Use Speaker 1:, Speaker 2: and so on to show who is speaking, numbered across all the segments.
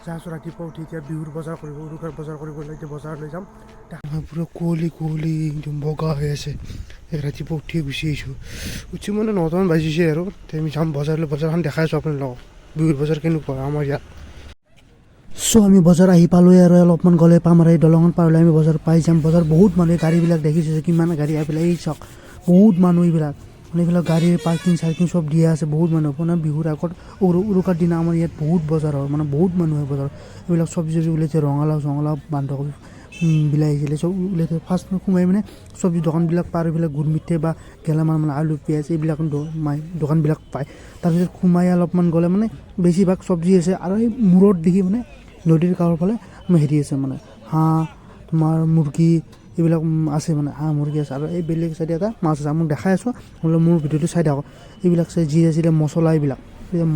Speaker 1: যাই আছোঁ ৰাতিপুৱা উঠি এতিয়া বিহুৰ বজাৰ কৰিব উৰুকাৰ বজাৰ কৰিবলৈ এতিয়া বজাৰলৈ যাম পুৰা কুঁৱলী কুঁৱলী একদম বগা হৈ আছে ৰাতিপুৱা উঠিয়ে গুচি আহিছোঁ উঠি মানে 9টামান বাজিছে আৰু আমি যাম বজাৰলৈ বজাৰখন দেখাই আছোঁ আপোনালোকক বিহুৰ বজাৰ কেনেকুৱা আমাৰ ইয়াত চ' আমি বজাৰ আহি পালোঁৱে আৰু অলপমান গ'লে পাম আৰু এই দলংখন পাৰ হ'লে আমি বজাৰ পাই যাম বজাৰ বহুত মানুহ গাড়ীবিলাক দেখিছোঁ যে কিমান গাড়ী আহি পেলাই এই চাওক বহুত মানুহ এইবিলাক মানে এইবিলাক গাড়ীৰ পাৰ্কিং চাৰ্কিং চব দিয়া আছে বহুত মানুহ আপোনাৰ বিহুৰ আগত উৰুকাৰ দিনা আমাৰ ইয়াত বহুত বজাৰ হয় মানে বহুত মানুহ হয় বজাৰ এইবিলাক চব্জি ওলাইছে ৰঙালাও চঙালাও বন্ধাকবি বিলাহী চিলাহী চব ওলাইছে ফাৰ্ষ্ট সোমাই মানে চব্জি দোকানবিলাক পাৰ এইবিলাক গুৰ মিঠে বা গেলামাল মানে আলু পিঁয়াজ এইবিলাক দোকানবিলাক পায় তাৰপিছত সোমাই অলপমান গ'লে মানে বেছিভাগ চব্জি আছে আৰু এই মূৰত দেখি মানে নদীৰ কাষৰ ফালে আমাৰ হেৰি আছে মানে হাঁহ তোমাৰ মুৰ্গী এইবিলাক আছে মানে হাঁহ মুৰ্গী আছে আৰু এই বেলেগ চাইডে এটা মাছ আছে মোক দেখাই আছোঁ বোলে মোৰ ভিডিঅ'টো চাই থাকক এইবিলাক চাই জিৰা চিৰা মছলা এইবিলাক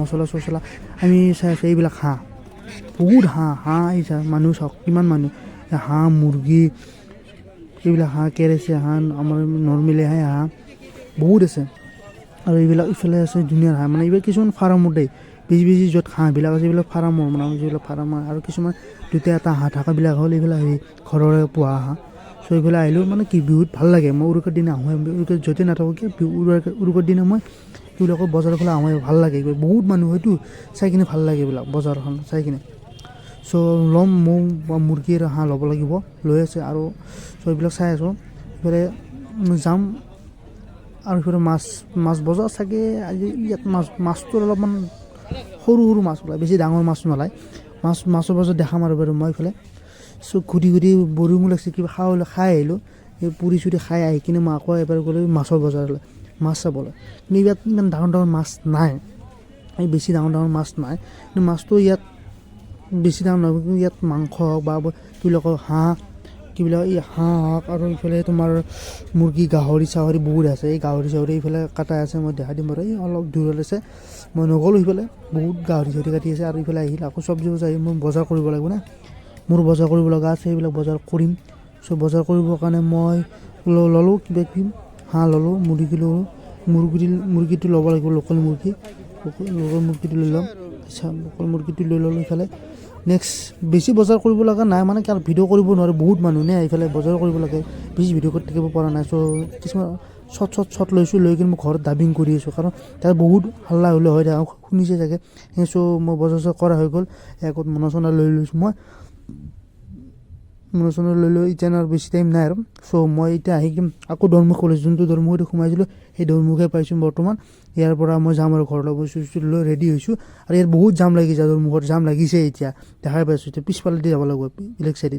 Speaker 1: মছলা চছলা আমি চাই আছোঁ এইবিলাক হাঁহ বহুত হাঁহ আহিছে মানুহ চাওক কিমান মানুহ হাঁহ মুৰ্গী এইবিলাক হাঁহ কেৰেচীয়া হাঁহ আমাৰ নৰ্মেলি হাঁহ বহুত আছে আৰু এইবিলাক ইফালে আছে ধুনীয়া হাঁহ মানে এইবিলাক কিছুমান ফাৰ্মৰ দেই বেছি য'ত হাঁহবিলাক আছে এইবিলাক ফাৰ্মৰ মানে যিবিলাক ফাৰ্মৰ আৰু কিছুমান দুটা এটা হাঁহ থকাবিলাক হ'ল এইবিলাক হেৰি ঘৰৰে পোহা হাঁহ চ' এইফালে আহিলেও মানে কি বিহুত ভাল লাগে মই উৰুকাৰ দিনা আহোঁ উৰুকাৰ য'তে নাথাকোঁ কি উৰুকাৰ দিনা মই এইবিলাকৰ বজাৰৰ ফালে আহোঁ ভাল লাগে বহুত মানুহ হয়তো চাই কিনে ভাল লাগে এইবিলাক বজাৰখন চাই কিনে চ' ল'ম মৌ বা মুৰ্গী আৰু হাঁহ ল'ব লাগিব লৈ আছে আৰু চ' এইবিলাক চাই আছোঁ এইফালে যাম আৰু এইফালে মাছ বজাৰ চাগে আজি ইয়াত মাছটো অলপমান সৰু মাছ ওলায় বেছি ডাঙৰ মাছ নোলায় মাছৰ বজাৰ দেখাম আৰু বাৰু মই এইফালে চ' ঘূৰি বৰিঙো লাগিছে কিবা খাই আহিলোঁ সেই পুৰি চুৰি খাই আহি কিনে মই আকৌ এবাৰ গ'লোঁ মাছৰ বজাৰলৈ মাছ চাবলৈ কিন্তু ইয়াত ইমান ডাঙৰ মাছ নাই এই বেছি ডাঙৰ মাছ নাই কিন্তু মাছটো ইয়াত বেছি দাম নহয় কিন্তু ইয়াত মাংস হওক বা কি বুলি কয় হাঁহ কি বুলি কয় এই হাঁহ হওক আৰু এইফালে তোমাৰ মুৰ্গী গাহৰি চাহৰি বহুত আছে এই গাহৰি চাহৰি এইফালে কাটাই আছে মই দেখাই দিম বাৰু এই অলপ দূৰত আছে মই নগ'লোঁ সেইফালে বহুত গাহৰি চাহৰি কাটি আছে আৰু এইফালে আহিল আকৌ চব্জি আহি মই বজাৰ কৰিব লাগিব না মোৰ বজাৰ কৰিব লগা আছে সেইবিলাক বজাৰ কৰিম চ' বজাৰ কৰিবৰ কাৰণে মই ল'লোঁ কিবা কিবি হাঁহ ল'লোঁ মুৰ্গী ল'লোঁ মুৰ্গীটো ল'ব লাগিব লোকেল মুৰ্গীটো লৈ ল'ম লোকেল মুৰ্গীটো লৈ ল'লোঁ এইফালে নেক্সট বেছি বজাৰ কৰিব লগা নাই মানে কাৰণ ভিডিঅ' কৰিব নোৱাৰে বহুত মানুহ নে এইফালে বজাৰ কৰিব লাগে বেছি ভিডিঅ' কৰি থাকিব পৰা নাই চ' কিছুমান শ্বৰ্ট লৈছোঁ লৈ কিনে মই ঘৰত ডাবিং কৰি আছোঁ কাৰণ তাত বহুত হাল্লা হ'লে হয় শুনিছে চাগে চ' মই বজাৰ কৰা হৈ গ'ল একত মনা চনা লৈ লৈছোঁ মই লৈ এতিয়া আৰু বেছি টাইম নাই আৰু চ' মই এতিয়া আহি আকৌ দৰমুখ কলেজ যোনটো দৰমুখতে সোমাইছিলোঁ সেই দৰমুখে পাইছোঁ বৰ্তমান ইয়াৰ পৰা মই যাম আৰু ঘৰলৈ বস্তু লৈ ৰেডি হৈছোঁ আৰু ইয়াত বহুত জাম লাগিছে দৰমুখত জাম লাগিছে এতিয়া দেখাই পাইছোঁ এতিয়া পিছফালেদি যাব লাগিব বেলেগ চাইডেদি